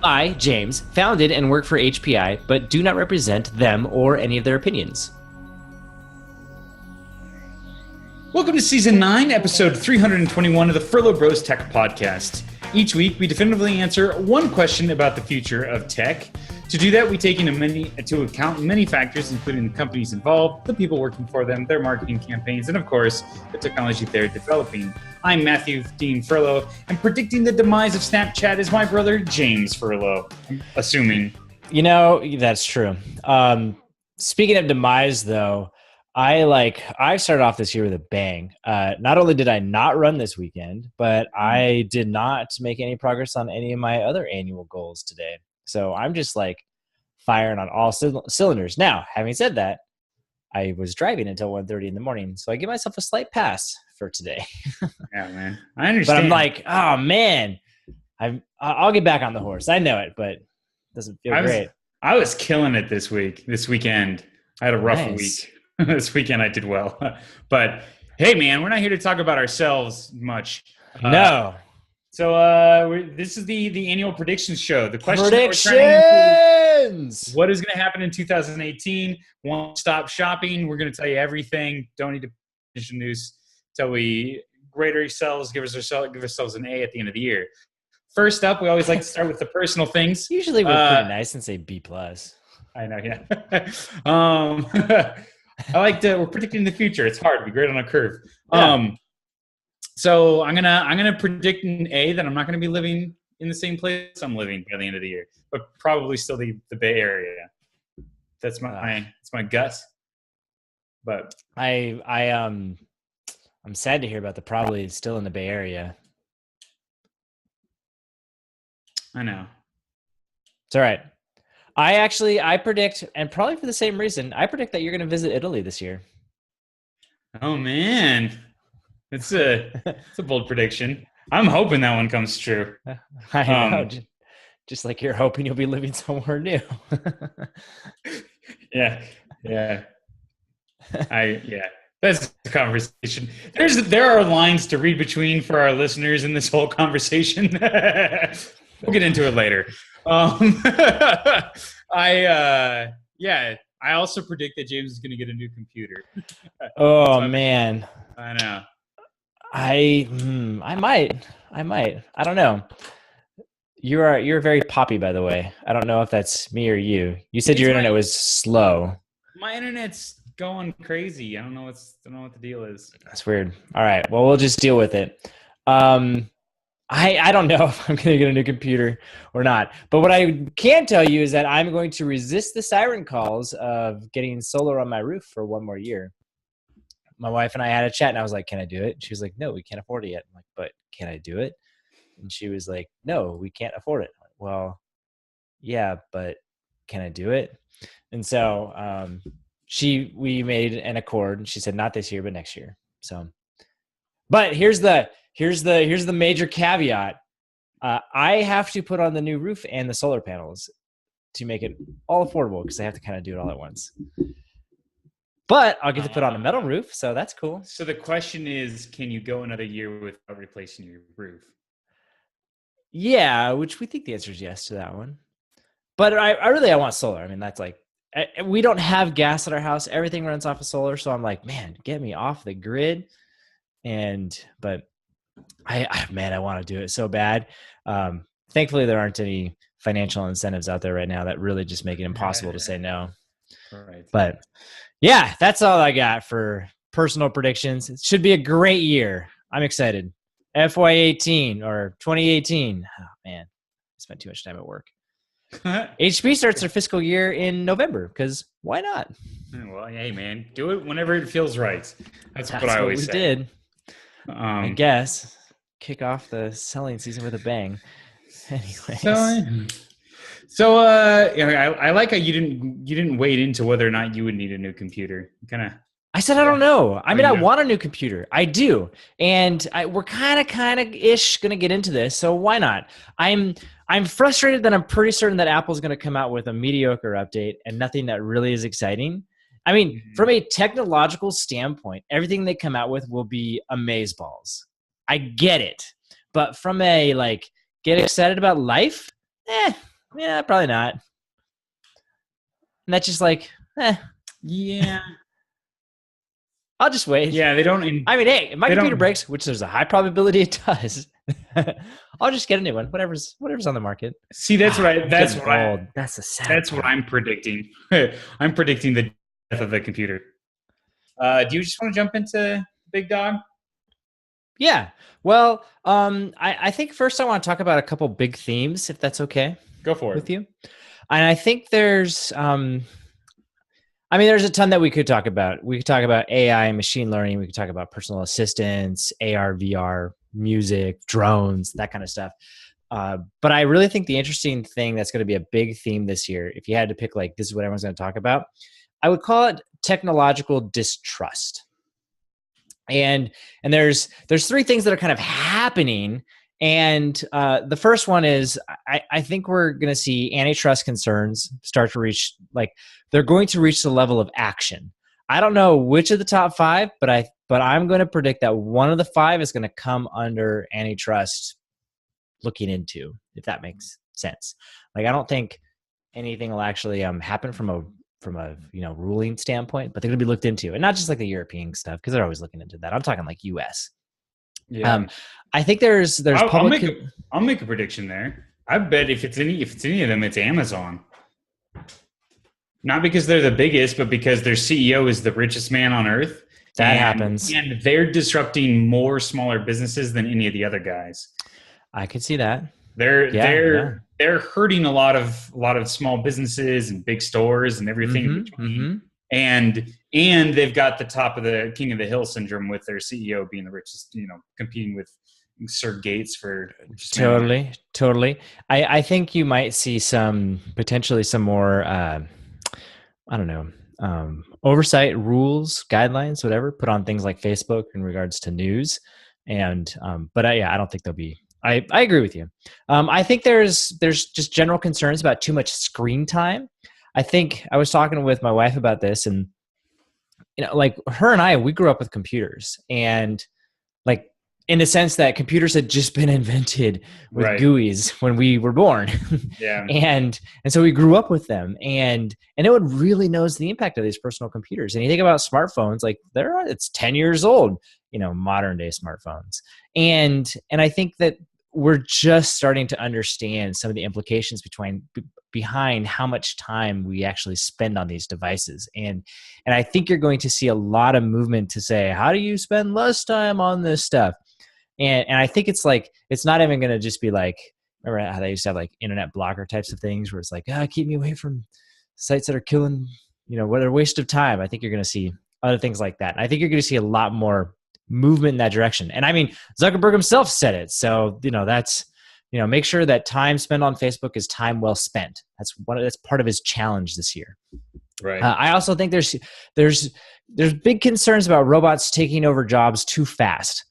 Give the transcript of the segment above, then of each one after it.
I, James, founded and work for HPI, but do not represent them or any of their opinions. Welcome to Season 9, Episode 321 of the Furlo Bros Tech Podcast. Each week, we definitively answer one question about the future of tech. To do that, we take into account many factors, including the companies involved, the people working for them, their marketing campaigns, and of course, the technology they're developing. I'm Matthew Dean Furlo, and predicting the demise of Snapchat is my brother, James Furlo, assuming. You know, that's true. Speaking of demise, though, I started off this year with a bang. Not only did I not run this weekend, but I did not make any progress on any of my other annual goals today. So I'm just like firing on all cylinders. Now, having said that, I was driving until 1:30 in the morning, so I give myself a slight pass for today. Yeah, man. I understand. But I'm like, oh man, I'll get back on the horse. I know it, but it doesn't feel great. I was killing it this weekend. I had a rough week. This weekend I did well. But hey, man, we're not here to talk about ourselves much. No. So this is the annual predictions show. The question predictions. What is going to happen in 2018? Won't stop shopping. We're going to tell you everything. Don't need to finish the news until we grade ourselves, give ourselves an A at the end of the year. First up, we always like to start with the personal things. Usually we're pretty nice and say B+. I know, yeah. We're predicting the future. It's hard. We grade on a curve. Yeah. So I'm gonna predict an A that I'm not gonna be living in the same place I'm living by the end of the year, but probably still the Bay Area. That's my gut. But I'm sad to hear about the probably still in the Bay Area. I know. It's all right. I predict, and probably for the same reason, I predict that you're going to visit Italy this year. Oh man, it's a bold prediction. I'm hoping that one comes true. I know, just like you're hoping you'll be living somewhere new. Yeah. That's the conversation. There are lines to read between for our listeners in this whole conversation. We'll get into it later. I also predict that James is going to get a new computer. Oh man, I know. I might. I don't know. You're very poppy, by the way. I don't know if that's me or you. You said your internet was slow. My internet's going crazy. I don't know what the deal is. That's weird. All right. Well, we'll just deal with it. I don't know if I'm going to get a new computer or not. But what I can tell you is that I'm going to resist the siren calls of getting solar on my roof for one more year. My wife and I had a chat, and I was like, can I do it? She was like, no, we can't afford it yet. I'm like, but can I do it? And she was like, no, we can't afford it. I'm like, well, yeah, but can I do it? And so we made an accord, and she said, not this year, but next year. So, but here's the major caveat. I have to put on the new roof and the solar panels to make it all affordable because I have to kind of do it all at once. But I'll get to put on a metal roof, so that's cool. So the question is, can you go another year without replacing your roof? Yeah, which we think the answer is yes to that one. But I want solar. I mean, that's like, we don't have gas at our house. Everything runs off of solar. So I'm like, man, get me off the grid. But I want to do it so bad. Thankfully, there aren't any financial incentives out there right now that really just make it impossible to say no. Right. But yeah, that's all I got for personal predictions. It should be a great year. I'm excited. FY18 or 2018. Oh man, I spent too much time at work. HP starts their fiscal year in November because why not? Well, hey man, do it whenever it feels right. That's what I always say. Did. I guess kick off the selling season with a bang. Anyways. So I like how you didn't wade into whether or not you would need a new computer. I said I don't know. I mean, I want a new computer. I do, and we're kind of ish gonna get into this. So why not? I'm frustrated that I'm pretty certain that Apple's gonna come out with a mediocre update and nothing that really is exciting. I mean, from a technological standpoint, everything they come out with will be amazeballs. I get it, but from a get excited about life, Yeah, probably not. And that's just like, Yeah. I'll just wait. Yeah, they don't. I mean, hey, if my they computer don't. breaks, which there's a high probability it does, I'll just get a new one. Whatever's on the market. See, that's what I. I'm That's getting what I. old. That's the sad That's what part. I'm predicting. I'm predicting the death of the computer. Do you just want to jump into Big Dog? Yeah. Well, I think first I want to talk about a couple big themes, if that's okay Go for with it. you. And I think there's there's a ton that we could talk about. We could talk about AI and machine learning. We could talk about personal assistants, AR, VR, music, drones, that kind of stuff. But I really think the interesting thing that's going to be a big theme this year, if you had to pick, like, this is what everyone's going to talk about, I would call it technological distrust. And there's three things that are kind of happening. And the first one is I think we're going to see antitrust concerns start to reach, like, they're going to reach the level of action. I don't know which of the top five, but I'm going to predict that one of the five is going to come under antitrust looking into, if that makes sense. Like, I don't think anything will actually happen from a ruling standpoint, but they're going to be looked into, and not just like the European stuff, because they're always looking into that. I'm talking like US. Yeah. I think there's I'll make a prediction there. I bet if it's any of them, it's Amazon. Not because they're the biggest, but because their CEO is the richest man on earth. That happens. And they're disrupting more smaller businesses than any of the other guys. I could see that. They're hurting a lot of small businesses and big stores and everything in between. And they've got the top of the king of the hill syndrome with their CEO being the richest, competing with Sir Gates for totally. I think you might see potentially some more oversight rules, guidelines, whatever, put on things like Facebook in regards to news. And I don't think there'll be. I agree with you. I think there's just general concerns about too much screen time. I think I was talking with my wife about this, and like, her and I, we grew up with computers, and like, in the sense that computers had just been invented with GUIs when we were born. Yeah. and so we grew up with them, and no one really knows the impact of these personal computers. And you think about smartphones, like, it's 10 years old, modern day smartphones. And I think that we're just starting to understand some of the implications behind how much time we actually spend on these devices. And I think you're going to see a lot of movement to say, how do you spend less time on this stuff? And I think it's like, it's not even going to just be like, remember how they used to have like internet blocker types of things where it's like, keep me away from sites that are killing, what are a waste of time. I think you're going to see other things like that. And I think you're going to see a lot more movement in that direction. And I mean, Zuckerberg himself said it. So, that's, make sure that time spent on Facebook is time well spent. That's part of his challenge this year. Right. I also think there's big concerns about robots taking over jobs too fast.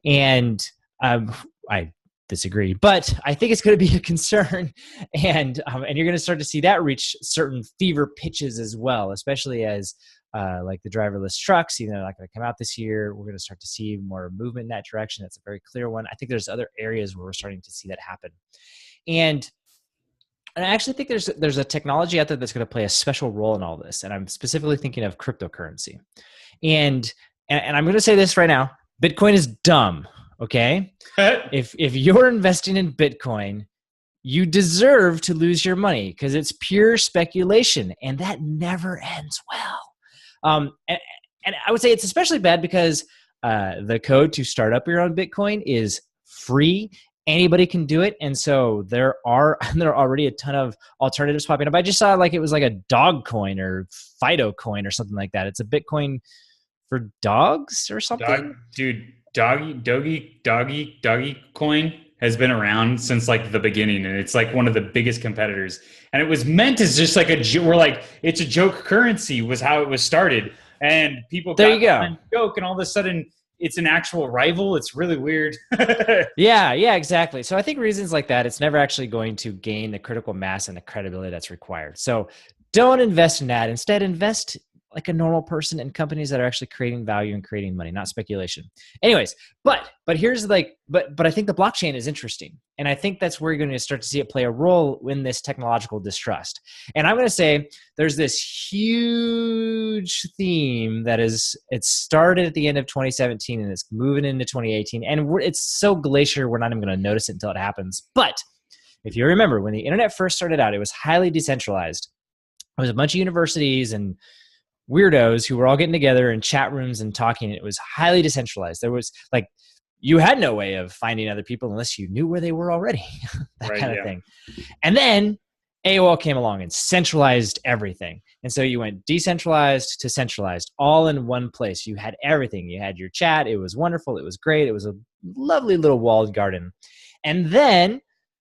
And I disagree, but I think it's going to be a concern, and you're going to start to see that reach certain fever pitches as well, especially as like the driverless trucks, they're not going to come out this year. We're going to start to see more movement in that direction. That's a very clear one. I think there's other areas where we're starting to see that happen, and I actually think there's a technology out there that's going to play a special role in all this, and I'm specifically thinking of cryptocurrency, and I'm going to say this right now. Bitcoin is dumb, okay? If you're investing in Bitcoin, you deserve to lose your money because it's pure speculation, and that never ends well. And I would say it's especially bad because the code to start up your own Bitcoin is free. Anybody can do it, and so there are already a ton of alternatives popping up. I just saw like it was like a dog coin or Fido coin or something like that. It's a Bitcoin for dogs or something. Doggy coin has been around since like the beginning, and it's like one of the biggest competitors. And it was meant as just like it's a joke currency was how it was started, and people got a joke, and all of a sudden it's an actual rival. It's really weird. Yeah, exactly. So I think reasons like that, it's never actually going to gain the critical mass and the credibility that's required. So don't invest in that. Instead, invest like a normal person and companies that are actually creating value and creating money, not speculation. Anyways, but here's but I think the blockchain is interesting. And I think that's where you're going to start to see it play a role in this technological distrust. And I'm going to say there's this huge theme that it started at the end of 2017 and it's moving into 2018. And it's so glacier, we're not even going to notice it until it happens. But if you remember, when the internet first started out, it was highly decentralized. It was a bunch of universities and weirdos who were all getting together in chat rooms and talking. It was highly decentralized. There was like, you had no way of finding other people unless you knew where they were already, that right, kind of thing. And then AOL came along and centralized everything. And so you went decentralized to centralized, all in one place. You had everything. You had your chat. It was wonderful. It was great. It was a lovely little walled garden. And then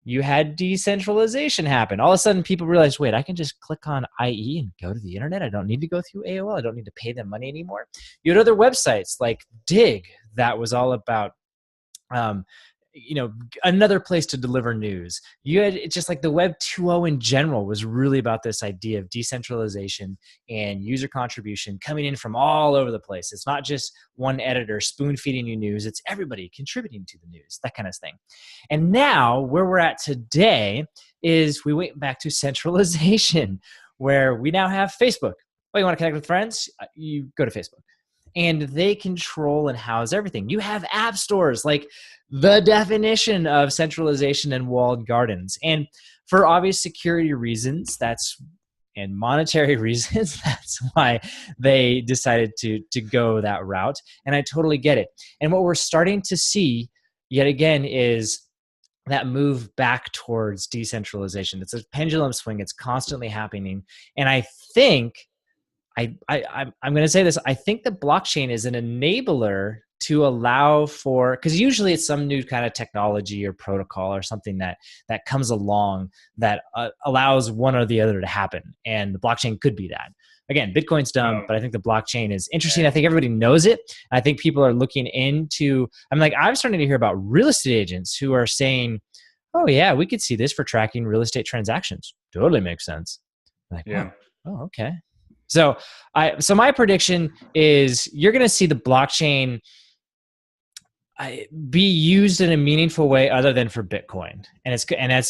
you had decentralization happen. All of a sudden, people realized, wait, I can just click on IE and go to the internet. I don't need to go through AOL. I don't need to pay them money anymore. You had other websites like Dig that was all about, another place to deliver news. You had just like the Web 2.0 in general was really about this idea of decentralization and user contribution coming in from all over the place. It's not just one editor spoon feeding you news. It's everybody contributing to the news, that kind of thing. And now where we're at today is we went back to centralization where we now have Facebook. Oh, you want to connect with friends? You go to Facebook. And they control and house everything. You have app stores, like the definition of centralization and walled gardens. And for obvious security reasons, and monetary reasons, that's why they decided to go that route. And I totally get it. And what we're starting to see, yet again, is that move back towards decentralization. It's a pendulum swing. It's constantly happening. And I think I'm going to say this. I think the blockchain is an enabler to allow for, because usually it's some new kind of technology or protocol or something that comes along that allows one or the other to happen. And the blockchain could be that. Again, Bitcoin's dumb, but I think the blockchain is interesting. I think everybody knows it. I think people are looking into, I'm starting to hear about real estate agents who are saying, oh yeah, we could see this for tracking real estate transactions. Totally makes sense. Like, yeah. Oh, okay. So my prediction is you're going to see the blockchain be used in a meaningful way other than for Bitcoin. And it's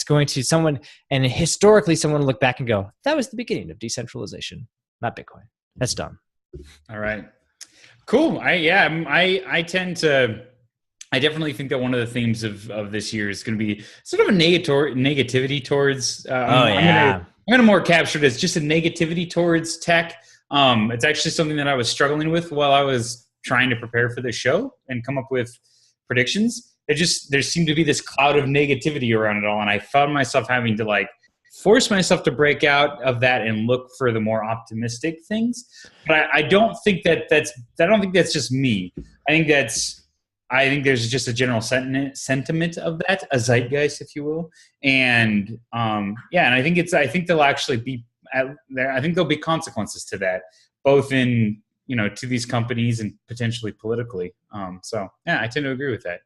going to historically someone will look back and go, that was the beginning of decentralization, not Bitcoin. That's dumb. All right. Cool. I definitely think that one of the themes of this year is going to be sort of a negativity towards, I'm going to more capture it as just a negativity towards tech. It's actually something that I was struggling with while I was trying to prepare for this show and come up with predictions. There seemed to be this cloud of negativity around it all. And I found myself having to force myself to break out of that and look for the more optimistic things. But I don't think that's just me. I think there's just a general sentiment of that, a zeitgeist, if you will. And and I think there'll actually be I think there'll be consequences to that, both in to these companies and potentially politically. I tend to agree with that.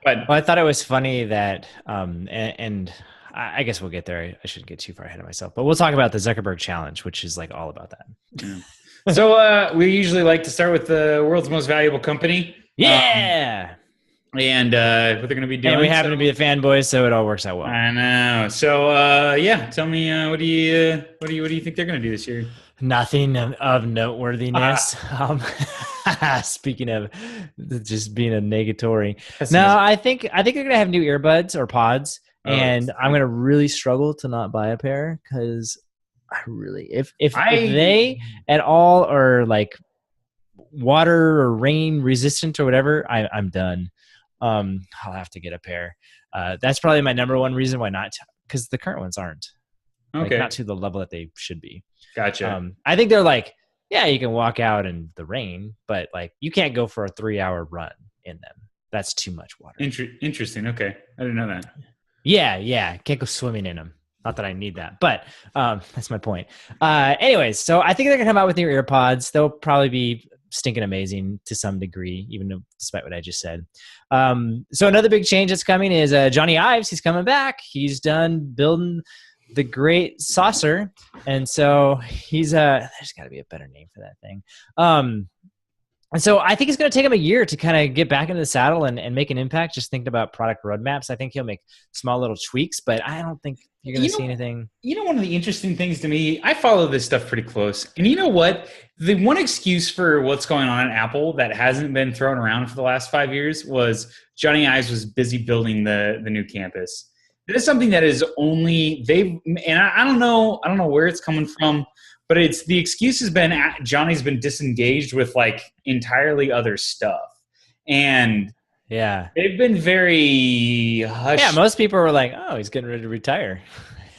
But I thought it was funny that and I guess we'll get there. I shouldn't get too far ahead of myself, but we'll talk about the Zuckerberg challenge, which is all about that. Yeah. So we usually like to start with the world's most valuable company. Yeah. And what they're going to be doing. And we happen to be the fanboys, so it all works out well. I know. So tell me, what do you think they're going to do this year? Nothing of noteworthiness. Speaking of just being a negatory. No, I think they're going to have new earbuds or pods, and I'm going to really struggle to not buy a pair because I really, if they at all are water or rain resistant or whatever, I'm done. I'll have to get a pair. That's probably my number one reason why not, because the current ones aren't. Okay. Not to the level that they should be. Gotcha. I think they're you can walk out in the rain, but you can't go for a 3-hour run in them. That's too much water. Interesting. Okay. I didn't know that. Yeah. Can't go swimming in them. Not that I need that, but that's my point. Anyways, so I think they're going to come out with new AirPods. They'll probably be stinking amazing to some degree, despite what I just said. So another big change that's coming is Johnny Ives. He's coming back. He's done building the Great Saucer, and so he's there's got to be a better name for that thing. And so I think it's going to take him a year to kind of get back into the saddle and make an impact. Just thinking about product roadmaps, I think he'll make small little tweaks, but I don't think you're going to see anything. One of the interesting things to me, I follow this stuff pretty close. And you know what? The one excuse for what's going on at Apple that hasn't been thrown around for the last 5 years was Johnny Ives was busy building the new campus. It is something that is only I don't know where it's coming from, but it's the excuse has been Johnny's been disengaged with like entirely other stuff. And yeah, they've been very hush. Yeah, most people were like, "Oh, he's getting ready to retire."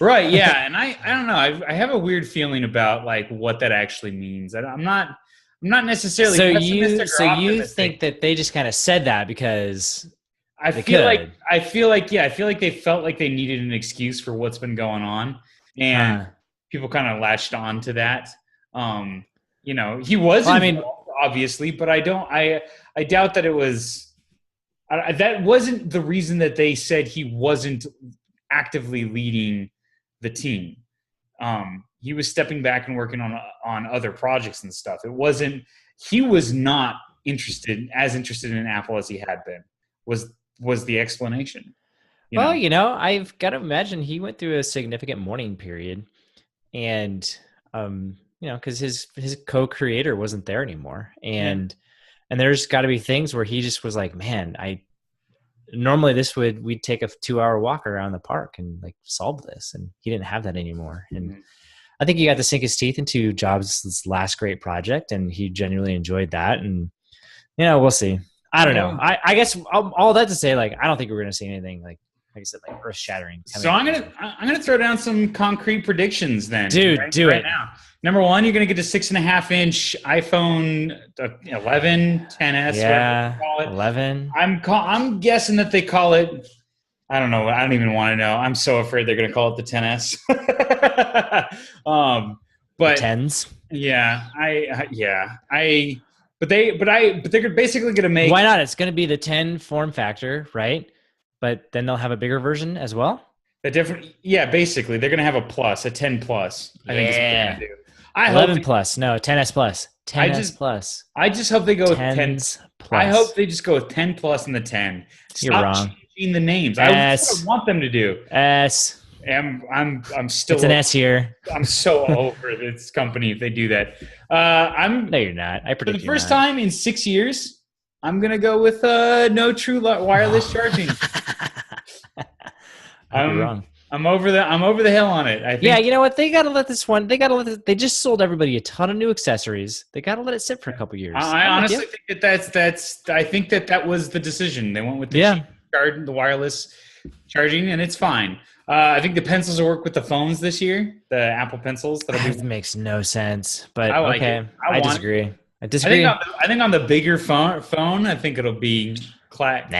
Right. Yeah, and I don't know. I have a weird feeling about like what that actually means. I'm not necessarily. So you think that they just kind of said that because I feel like they felt like they needed an excuse for what's been going on, and people kind of latched on to that. He was involved, obviously, but I doubt that it was. That wasn't the reason that they said he wasn't actively leading the team. He was stepping back and working on other projects and stuff. It wasn't. He was not interested in Apple as he had been. Was the explanation? I've got to imagine he went through a significant mourning period, and because his co-creator wasn't there anymore, and there's got to be things where he just was like, man, normally we'd take a 2-hour walk around the park and like solve this, and he didn't have that anymore. And I think he got to sink his teeth into Jobs' last great project, and he genuinely enjoyed that. And we'll see. I don't know. I guess all that to say, like, I don't think we're going to see anything like I said, like earth-shattering. So I'm gonna throw down some concrete predictions then. Dude, do it now. Number one, you're gonna get a 6.5-inch iPhone 11, 10s. Yeah, 11. I'm guessing that they call it. I don't know. I don't even want to know. I'm so afraid they're gonna call it the 10s. But the 10s. Yeah, But they're basically going to make. Why not? It's going to be the 10 form factor, right? But then they'll have a bigger version as well. Basically they're going to have a 10 plus. I think is what they're going to do. 11 plus, no, 10s plus, 10s plus. I just hope they go with 10 plus. I hope they just go with 10 plus and the 10. You're wrong. Changing the names. S. I want them to do. S. I'm still. It's an S here. I'm so over this company if they do that. No, you're not. I predict for the first time in 6 years, I'm gonna go with no true wireless charging. I'm wrong. I'm over the hill on it. I think. Yeah, you know what? They gotta let this one. They just sold everybody a ton of new accessories. They gotta let it sit for a couple years. I honestly think that's. I think that was the decision. They went with the wireless charging, and it's fine. I think the pencils will work with the phones this year. The Apple pencils. That makes no sense. But I like okay, it. I disagree. I think on the bigger phone, I think it'll be clutch.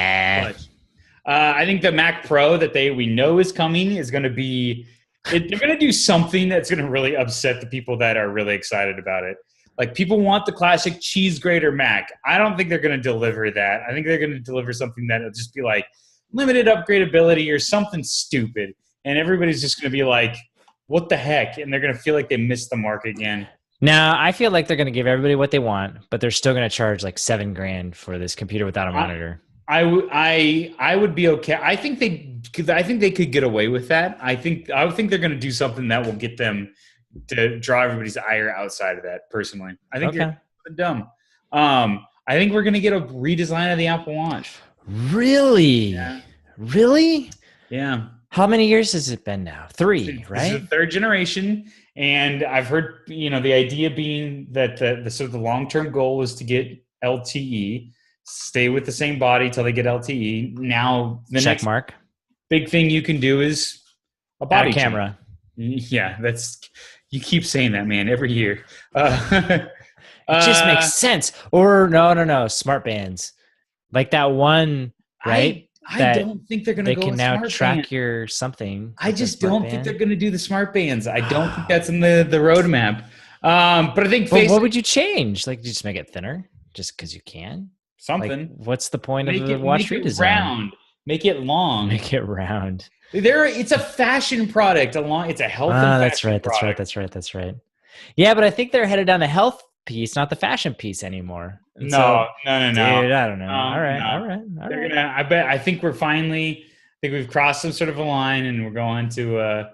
I think the Mac Pro that we know is coming is going to be. They're going to do something that's going to really upset the people that are really excited about it. Like, people want the classic cheese grater Mac. I don't think they're going to deliver that. I think they're going to deliver something that'll just be like limited upgradability or something stupid, and everybody's just going to be like, what the heck? And they're going to feel like they missed the mark again. Now, I feel like they're going to give everybody what they want, but they're still going to charge like $7,000 for this computer without a monitor. I would be okay. I think they could get away with that. I think they're going to do something that will get them to draw everybody's ire outside of that. Personally, I think you're dumb. I think we're going to get a redesign of the Apple Watch. Really? Yeah. Really? Yeah. How many years has it been now? 3, right? This is the 3rd generation, and I've heard the idea being that the long-term goal was to get LTE, stay with the same body till they get LTE. Now the next big thing you can do is a body camera. Yeah, you keep saying that, man, every year. It just makes sense. Or no, smart bands. Like that one, right? I don't think they're going to go with smart bands. They can now track your something. I just don't think they're going to do the smart bands. I don't think that's in the roadmap. But I think what would you change? Like, just make it thinner just because you can? Something. Like, what's the point of the watch redesign? Round. Make it long. Make it round. It's a fashion product. It's a health and That's fashion right. That's right. product. That's right. That's right. Yeah, but I think they're headed down the health piece, not the fashion piece anymore. And so, No. dude, I don't know. All right. No. All right. All They're right. gonna. I think we've crossed some sort of a line, and we're going to.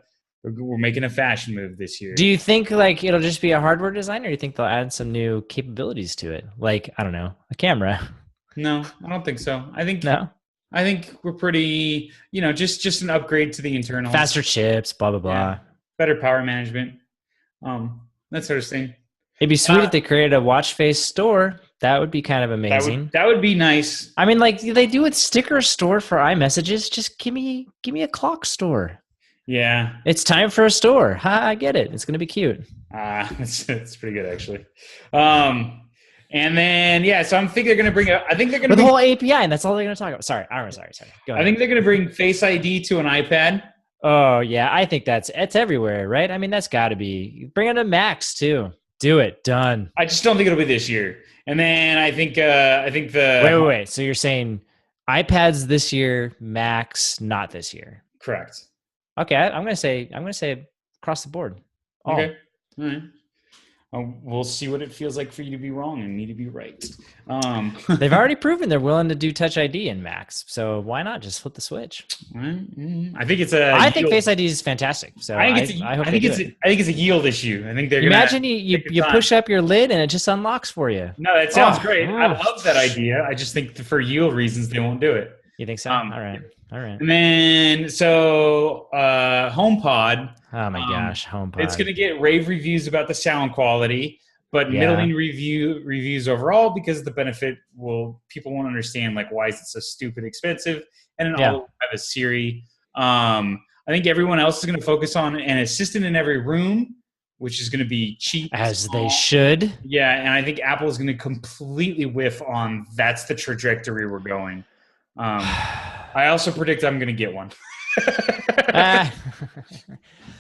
We're making a fashion move this year. Do you think like it'll just be a hardware design, or do you think they'll add some new capabilities to it? Like, I don't know, a camera. No, I don't think so. No. I think we're pretty, just an upgrade to the internals. Faster chips, blah blah blah. Yeah. Better power management. That sort of thing. It'd be sweet if they created a watch face store. That would be kind of amazing. That would be nice. I mean, like they do with sticker store for iMessages. Just give me a clock store. Yeah. It's time for a store. Ha, I get it. It's going to be cute. It's pretty good, actually. And then, so I think they're going to bring the whole API, and that's all they're going to talk about. Sorry. Go ahead. I think they're going to bring Face ID to an iPad. Oh, yeah. I think it's everywhere, right? I mean, that's got to be. Bring it to Macs, too. Do it. Done. I just don't think it'll be this year. And then I think Wait. So you're saying iPads this year, Macs not this year? Correct. Okay, I'm gonna say across the board. Okay. All right. We'll see what it feels like for you to be wrong and me to be right. They've already proven they're willing to do Touch ID in Macs, so why not just flip the switch? I think Face ID is fantastic. So I think it's a yield issue. I think they're imagine you push up your lid and it just unlocks for you. No, that sounds great. I love that idea. I just think for yield reasons they won't do it. You think so? All right. And then HomePod. Oh my gosh, HomePod. It's going to get rave reviews about the sound quality, but middling reviews overall because the benefit people won't understand like why is it so stupid expensive, and then all have a Siri. I think everyone else is going to focus on an assistant in every room, which is going to be cheap as they should. Yeah, and I think Apple is going to completely whiff on that's the trajectory we're going. I also predict I'm going to get one.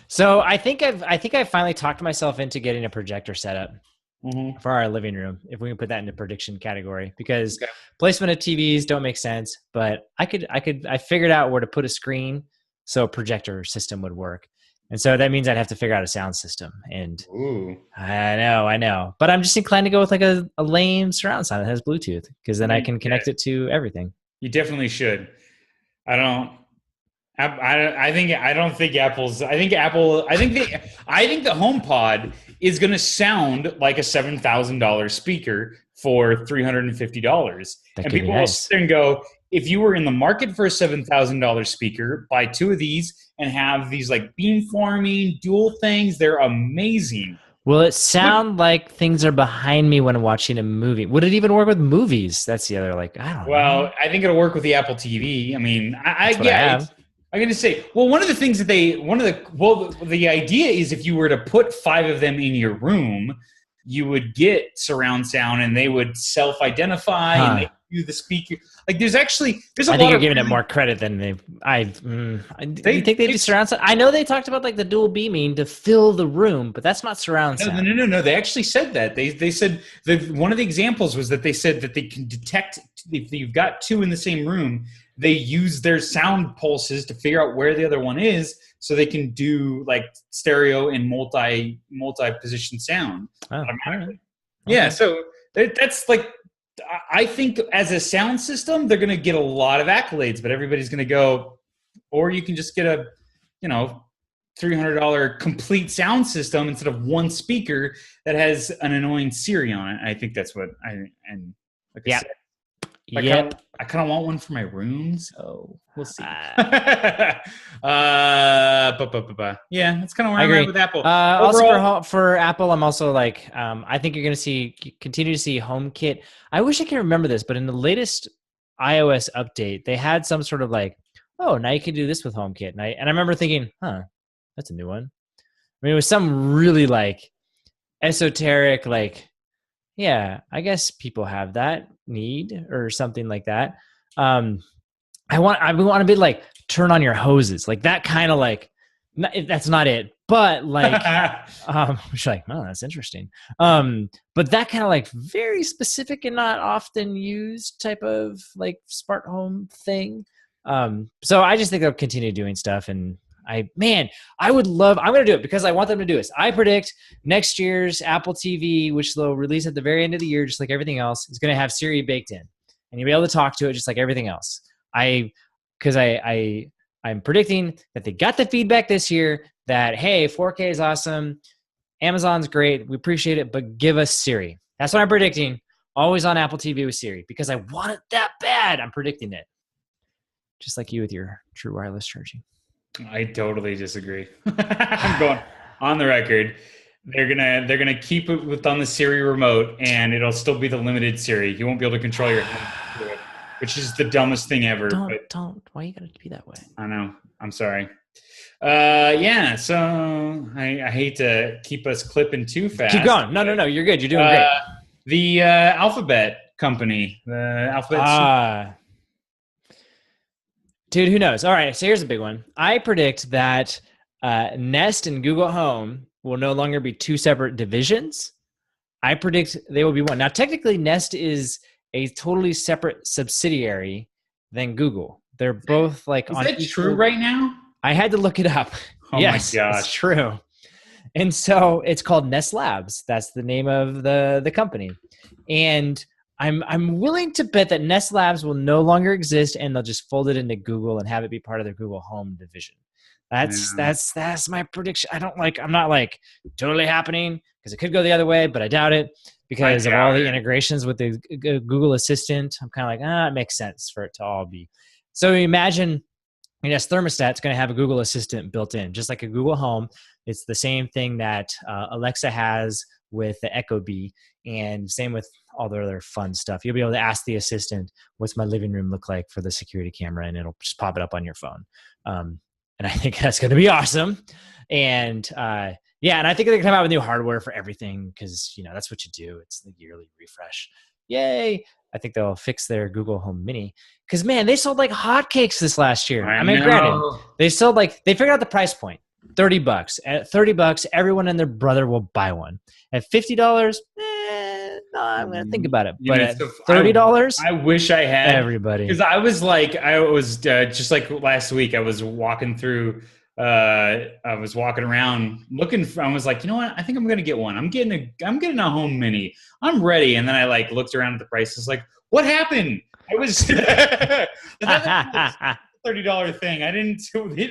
So I think I've finally talked myself into getting a projector setup for our living room, if we can put that in the prediction category, because placement of TVs don't make sense, but I figured out where to put a screen so a projector system would work. And so that means I'd have to figure out a sound system. And I know, but I'm just inclined to go with like a lame surround sound that has Bluetooth, because then I can connect it to everything. You definitely should. I think the HomePod is going to sound like a $7,000 speaker for $350. And people will sit there and go, if you were in the market for a $7,000 speaker, buy two of these and have these like beamforming dual things. They're amazing. Will it sound like things are behind me when watching a movie? Would it even work with movies? That's the other, I don't know. Well, I think it'll work with the Apple TV. I mean, I'm going to say, well, the idea is if you were to put 5 of them in your room, you would get surround sound and they would self-identify and they do the speaker. Like there's a lot of... I think you're giving it more credit than do you think they do surround sound? I know they talked about like the dual beaming to fill the room, but that's not surround sound. No. They actually said that. They said that one of the examples was that they said that they can detect if you've got 2 in the same room, they use their sound pulses to figure out where the other one is, so they can do like stereo and multi-position sound automatically. Yeah, so that's like, I think as a sound system, they're going to get a lot of accolades, but everybody's going to go, or you can just get a, $300 complete sound system instead of one speaker that has an annoying Siri on it. I think that's what I said. I kind of want one for my room, so we'll see. Yeah, that's kind of where I'm at with Apple. Also for Apple, I'm also like, I think you're going to continue to see HomeKit. I wish I could remember this, but in the latest iOS update, they had some sort of like, oh, now you can do this with HomeKit. And I remember thinking, that's a new one. I mean, it was some really like esoteric, like, yeah, I guess people have that need or something like that. I want to be like, turn on your hoses, like that kind of like, that's not it, but like, which like, oh, that's interesting. But that kind of like very specific and not often used type of like smart home thing. So I just think they'll continue doing stuff. And I'm going to do it because I want them to do this. I predict next year's Apple TV, which they'll release at the very end of the year, just like everything else, is going to have Siri baked in, and you'll be able to talk to it just like everything else. I'm predicting that they got the feedback this year that, hey, 4K is awesome. Amazon's great. We appreciate it, but give us Siri. That's what I'm predicting. Always on Apple TV with Siri because I want it that bad. I'm predicting it. Just like you with your true wireless charging. I totally disagree. I'm going on the record. They're gonna keep it on the Siri remote, and it'll still be the limited Siri. You won't be able to control your home through it, which is the dumbest thing ever. Don't. Why you gotta be that way? I know. I'm sorry. Yeah. So I hate to keep us clipping too fast. Keep going. No. You're good. You're doing great. The Alphabet company, the Alphabet. Dude, who knows? All right, so here's a big one. I predict that Nest and Google Home will no longer be two separate divisions. I predict they will be one. Now, technically, Nest is a totally separate subsidiary than Google. They're both like is on. Is that true right now? I had to look it up. Oh yes, my gosh, it's true. And so it's called Nest Labs. That's the name of the company. And I'm willing to bet that Nest Labs will no longer exist, and they'll just fold it into Google and have it be part of their Google Home division. That's my prediction. I'm not like totally happening because it could go the other way, but I doubt it because of all the integrations with the Google Assistant. I'm kind of like, it makes sense for it to all be. So imagine your Nest thermostat's going to have a Google Assistant built in, just like a Google Home. It's the same thing that Alexa has with the Echo Bee, and same with all the other fun stuff. You'll be able to ask the assistant, what's my living room look like for the security camera? And it'll just pop it up on your phone. And I think that's going to be awesome. And and I think they're going to come out with new hardware for everything because, that's what you do. It's the yearly refresh. Yay. I think they'll fix their Google Home Mini because, man, they sold like hotcakes this last year. I mean, granted, they figured out the price point. $30. At $30, everyone and their brother will buy one. At $50, no, I'm going to think about it. But at $30, I wish I had everybody. Because I was just like last week. I was walking through. I was walking around looking for. I was like, you know what? I think I'm going to get one. I'm getting a Home Mini. I'm ready. And then I looked around at the prices. Like, what happened? I was $30 thing. I didn't.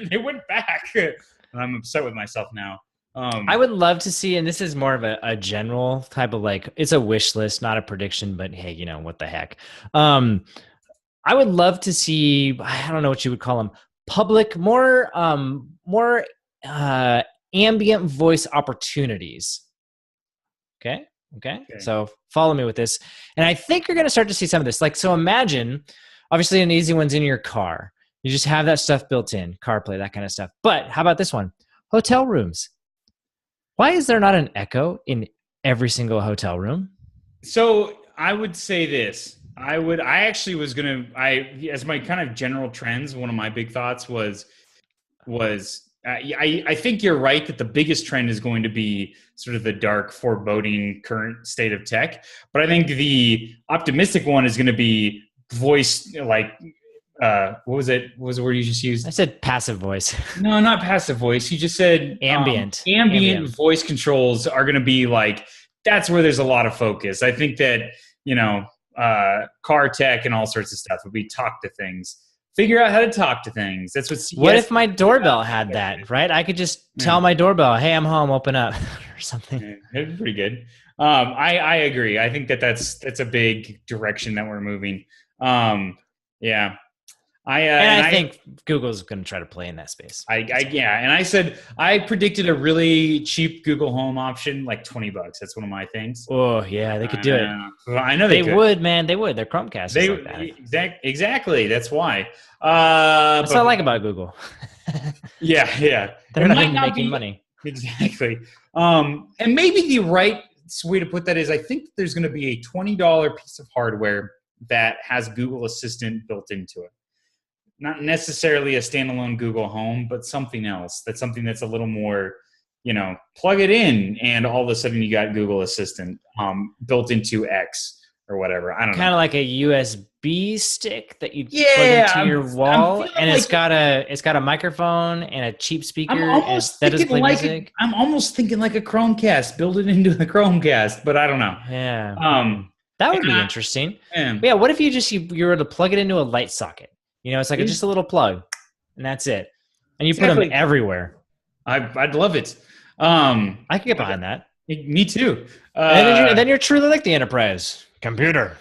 They went back. And I'm upset with myself now. I would love to see, and this is more of a general type of it's a wish list, not a prediction, but hey, what the heck. I would love to see, I don't know what you would call them, public, more ambient voice opportunities. Okay. So follow me with this. And I think you're going to start to see some of this. So imagine, obviously an easy one's in your car. You just have that stuff built in, CarPlay, that kind of stuff. But how about this one? Hotel rooms. Why is there not an Echo in every single hotel room? So I would say this. As my kind of general trends, one of my big thoughts was I think you're right that the biggest trend is going to be sort of the dark, foreboding current state of tech. But I think the optimistic one is going to be voice, what was it? What was the word you just used? I said passive voice. No, not passive voice. You just said ambient. Ambient voice controls are going to be that's where there's a lot of focus. I think that, car tech and all sorts of stuff would be talk to things. Figure out how to talk to things. That's what if my doorbell had that, right? I could just tell my doorbell, hey, I'm home, open up or something. Yeah, it'd be pretty good. I agree. I think that's a big direction that we're moving. Yeah. I think Google's going to try to play in that space. And I said I predicted a really cheap Google Home option, like $20. That's one of my things. Oh yeah, they could do it. Well, I know they would, man. They would. Their Chromecast. Exactly. That's why. That's what I like about Google. Yeah. They're not making money. Exactly. And maybe the right way to put that is I think there's going to be a $20 piece of hardware that has Google Assistant built into it. Not necessarily a standalone Google Home, but something else. That's something that's a little more, plug it in and all of a sudden you got Google Assistant built into X or whatever. I don't know. Kind of like a USB stick that you plug Yeah, into your wall, feeling and like it's got a microphone and a cheap speaker, and that doesn't play music. I'm almost thinking like a Chromecast. Build it into the Chromecast, but I don't know. Yeah, that would and be interesting. yeah. But yeah, what if you were to plug it into a light socket? You know, it's like just a little plug, and that's it. And you put them everywhere. I'd love it. I could get behind that. Me too. And then you're truly like the Enterprise computer.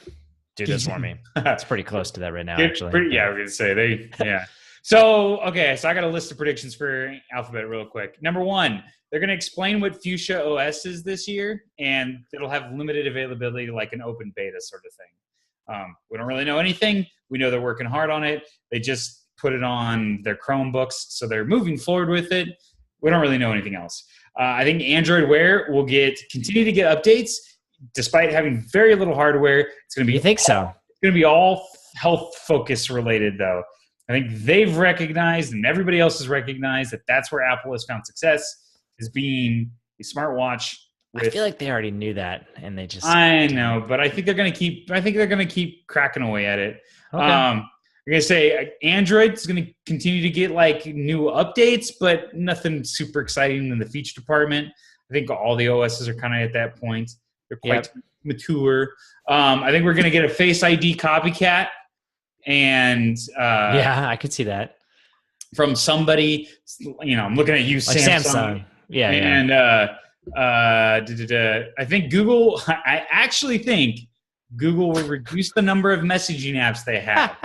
Do this for me. It's pretty close to that right now, actually. Yeah, we're gonna say yeah. So I got a list of predictions for Alphabet real quick. Number 1, they're gonna explain what Fuchsia OS is this year, and it'll have limited availability, like an open beta sort of thing. We don't really know anything. We know they're working hard on it. They just put it on their Chromebooks, so they're moving forward with it. We don't really know anything else. I think Android Wear will continue to get updates, despite having very little hardware. It's going to be. You think so? It's going to be all health focus related, though. I think they've recognized, and everybody else has recognized, that that's where Apple has found success, is being a smartwatch. I feel like they already knew that, and they just. I know, but I think they're going to keep. I think they're going to keep cracking away at it. Okay. I'm going to say Android is going to continue to get like new updates, but nothing super exciting in the feature department. I think all the OSs are kind of at that point. They're quite mature. I think we're going to get a Face ID copycat. And yeah, I could see that. From somebody, I'm looking at you, like Samsung. Yeah. And I think Google, I actually think Google will reduce the number of messaging apps they have.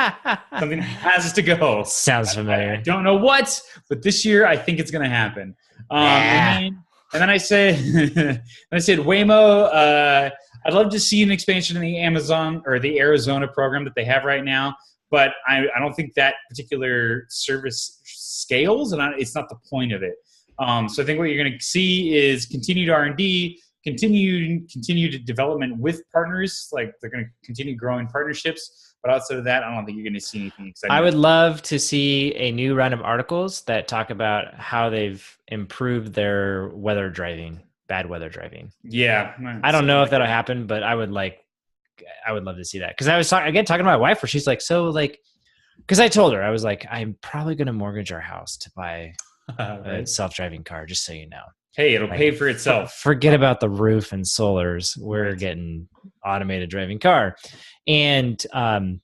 Something has to go. Sounds familiar. I don't know what, but this year I think it's going to happen. And then I said, Waymo. I'd love to see an expansion in the Amazon or the Arizona program that they have right now, but I don't think that particular service scales, and it's not the point of it. So I think what you're going to see is continued R&D. Continued development with partners, like they're going to continue growing partnerships. But outside of that, I don't think you're going to see anything exciting. I would love to see a new round of articles that talk about how they've improved their bad weather driving. Yeah, I don't know if that'll happen, but I would love to see that, because I was talking to my wife, where she's like, because I told her, I was like, I'm probably going to mortgage our house to buy a self-driving car, just so you know. Hey, it'll pay for itself. Forget about the roof and solars. We're getting automated driving car. And, I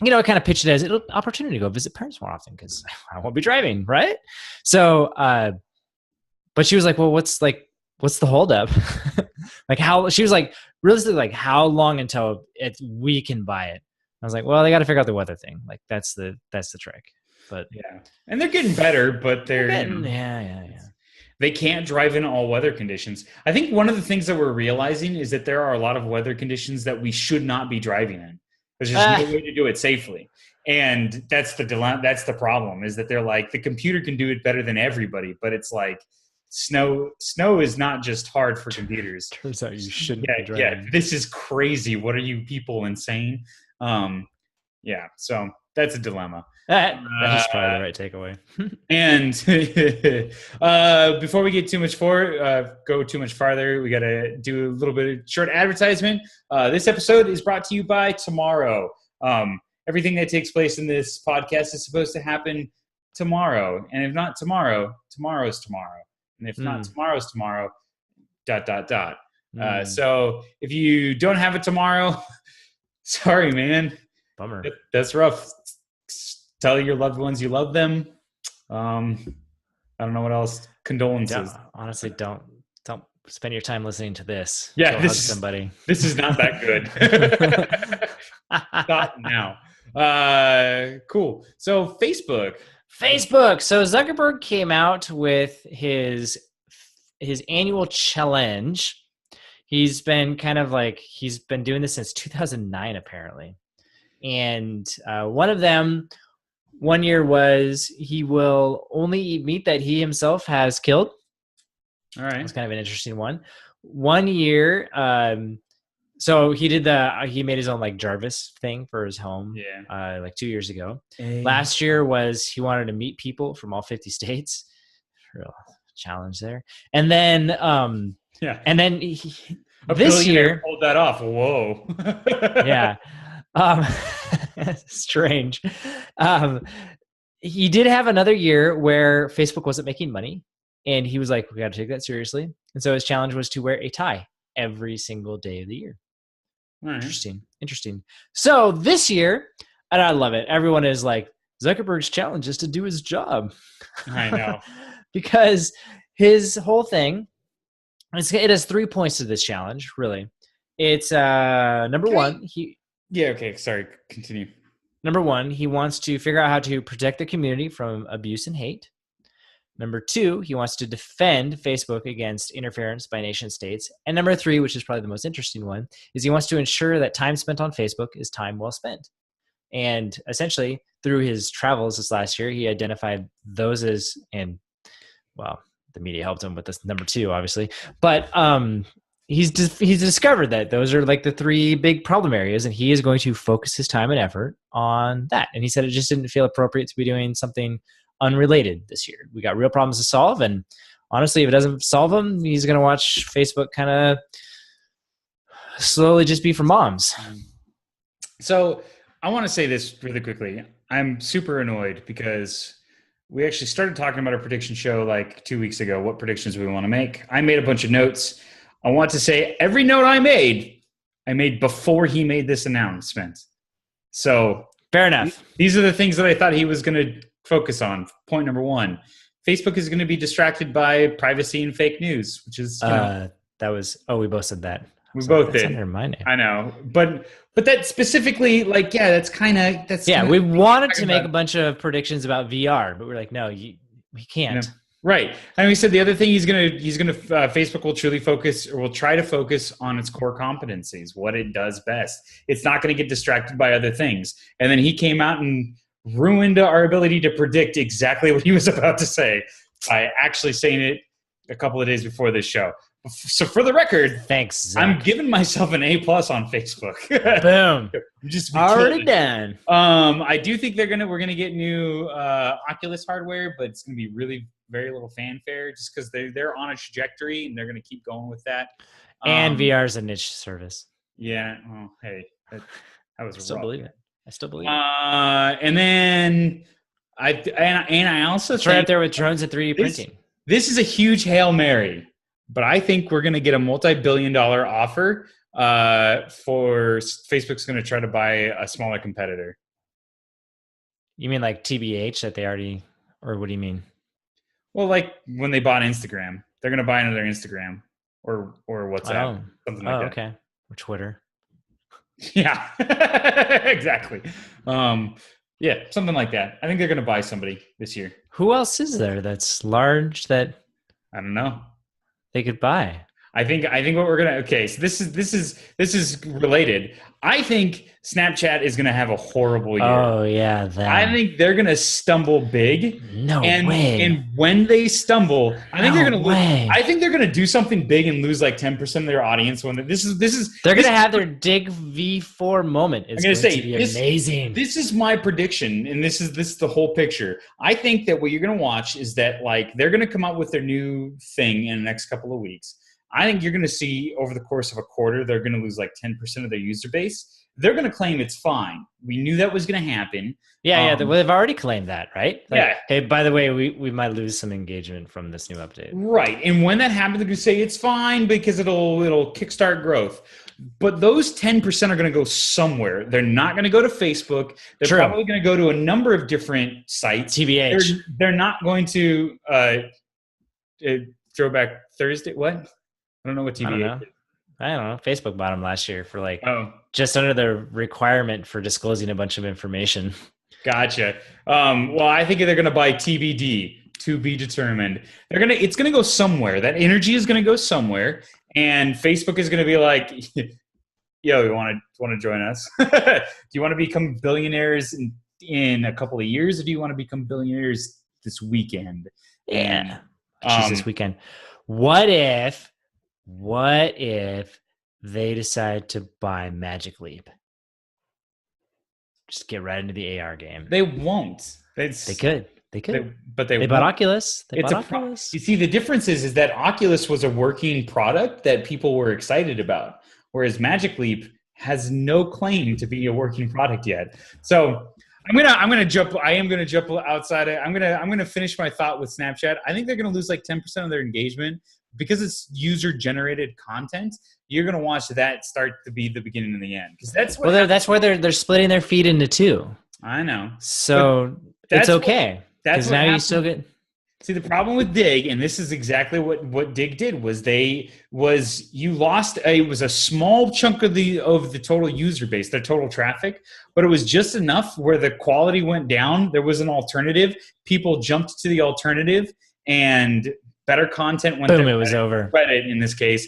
kind of pitched it as an opportunity to go visit parents more often, because I won't be driving, right? So, but she was like, well, what's the holdup? She was like, realistically, like, how long until we can buy it? I was like, well, they got to figure out the weather thing. Like, that's the trick. But yeah. And they're getting better, but they're getting, yeah. They can't drive in all weather conditions. I think one of the things that we're realizing is that there are a lot of weather conditions that we should not be driving in. There's just no way to do it safely. And that's the dilemma. That's the problem, is that they're like, the computer can do it better than everybody, but it's like snow is not just hard for computers. Turns out you shouldn't be driving. Yeah, this is crazy. What are you people insane? Yeah, so that's a dilemma. That is probably the right takeaway. And before we get go too much farther, we got to do a little bit of short advertisement. This episode is brought to you by Tomorrow. Everything that takes place in this podcast is supposed to happen tomorrow. And if not tomorrow, tomorrow's tomorrow. And if not tomorrow's tomorrow, ... So if you don't have it tomorrow, sorry, man. Bummer. That's rough. Tell your loved ones you love them. I don't know what else. Condolences. Honestly, don't spend your time listening to this. Yeah, hug somebody. This is not that good. Stop now. Cool. So Facebook. So Zuckerberg came out with his annual challenge. He's been doing this since 2009, apparently. And one of them, one year, was he will only eat meat that he himself has killed. All right. That's kind of an interesting one. 1 year, so he made his own like Jarvis thing for his home. Yeah. Like 2 years ago. Last year was he wanted to meet people from all 50 states. Real challenge there. And then, and then A this billionaire year, pulled that off. Whoa. yeah, um, strange. Um, he did have another year where Facebook wasn't making money, and he was like, "We got to take that seriously." And so his challenge was to wear a tie every single day of the year. All right. Interesting. So this year, and I love it. Everyone is like, Zuckerberg's challenge is to do his job. I know. Because his whole thing, it has 3 points to this challenge, really. It's number one, Yeah, okay. Sorry. Continue. number one, he wants to figure out how to protect the community from abuse and hate. Number two, he wants to defend Facebook against interference by nation states. And number three, which is probably the most interesting one, is he wants to ensure that time spent on Facebook is time well spent. And essentially, through his travels this last year, he identified those as, and well, the media helped him with this number two, obviously, but he's discovered that those are like the three big problem areas, and he is going to focus his time and effort on that. And he said it just didn't feel appropriate to be doing something unrelated this year. We got real problems to solve, and honestly, if it doesn't solve them, he's going to watch Facebook kind of slowly just be for moms. So I want to say this really quickly. I'm super annoyed because we actually started talking about our prediction show like 2 weeks ago, what predictions we want to make. I made a bunch of notes. I want to say every note I made before he made this announcement. So fair enough. These are the things that I thought he was going to focus on. Point number one, Facebook is going to be distracted by privacy and fake news, which is, that was, we both said that. We both did. Under my name. I know, but that specifically, like, yeah, we wanted to make a bunch of predictions about VR, but we're like, no, we can't. You know, right. And we said the other thing Facebook will truly focus, or will try to focus on its core competencies, what it does best. It's not going to get distracted by other things. And then he came out and ruined our ability to predict exactly what he was about to say by actually saying it a couple of days before this show. So for the record, thanks, Zach. I'm giving myself an A+ on Facebook. Boom. Just already done. I do think we're gonna get new Oculus hardware, but it's gonna be really very little fanfare, just because they're on a trajectory and they're gonna keep going with that. And VR is a niche service. Yeah. Oh, hey, that was I still believe it. And then I also it's right up there with drones and 3D printing. This is a huge Hail Mary. But I think we're going to get a multi-billion-dollar offer for Facebook's going to try to buy a smaller competitor. You mean like TBH that they already, or what do you mean? Well, like when they bought Instagram, they're going to buy another Instagram or WhatsApp, something like that. Okay. Or Twitter. Yeah, exactly. Yeah, something like that. I think they're going to buy somebody this year. Who else is there that's large that I don't know they could buy? I think what we're gonna so this is related. I think Snapchat is gonna have a horrible year. Oh yeah, I think they're gonna stumble big. No way. And when they stumble, I think they're gonna lose. I think they're gonna do something big and lose like 10% of their audience. When they're gonna have their Dig V4 moment. It's going to be amazing. This is my prediction, and this is the whole picture. I think that what you're gonna watch is that like they're gonna come out with their new thing in the next couple of weeks. I think you're going to see over the course of a quarter, they're going to lose like 10% of their user base. They're going to claim it's fine. We knew that was going to happen. Yeah, they've already claimed that, right? Like, yeah. Hey, by the way, we might lose some engagement from this new update. Right. And when that happens, they're going to say it's fine because it'll kickstart growth. But those 10% are going to go somewhere. They're not going to go to Facebook. They're probably going to go to a number of different sites. TBH. They're not going to Throwback Thursday. What? I don't know what TBH is. I don't know. Facebook bought them last year for like just under the requirement for disclosing a bunch of information. Gotcha. Well, I think they're going to buy TBD, to be determined. It's going to go somewhere. That energy is going to go somewhere, and Facebook is going to be like, "Yo, you want to join us? Do you want to become billionaires in a couple of years, or do you want to become billionaires this weekend?" Yeah, this weekend. What if they decide to buy Magic Leap? Just get right into the AR game. They won't. They could. They could. But They bought Oculus. They bought Oculus. You see, the difference is that Oculus was a working product that people were excited about, whereas Magic Leap has no claim to be a working product yet. So I'm gonna jump outside it. I'm gonna finish my thought with Snapchat. I think they're gonna lose like 10% of their engagement because it's user generated content. You're gonna watch that start to be the beginning and the end, because that's what that's why they're splitting their feed into two. I know. So it's okay. Because now you still get. See, the problem with Dig, and this is exactly what Dig did, was you lost it was a small chunk of the total user base, their total traffic, but it was just enough where the quality went down. There was an alternative. People jumped to the alternative, and better content went. Boom! It was over. Reddit in this case,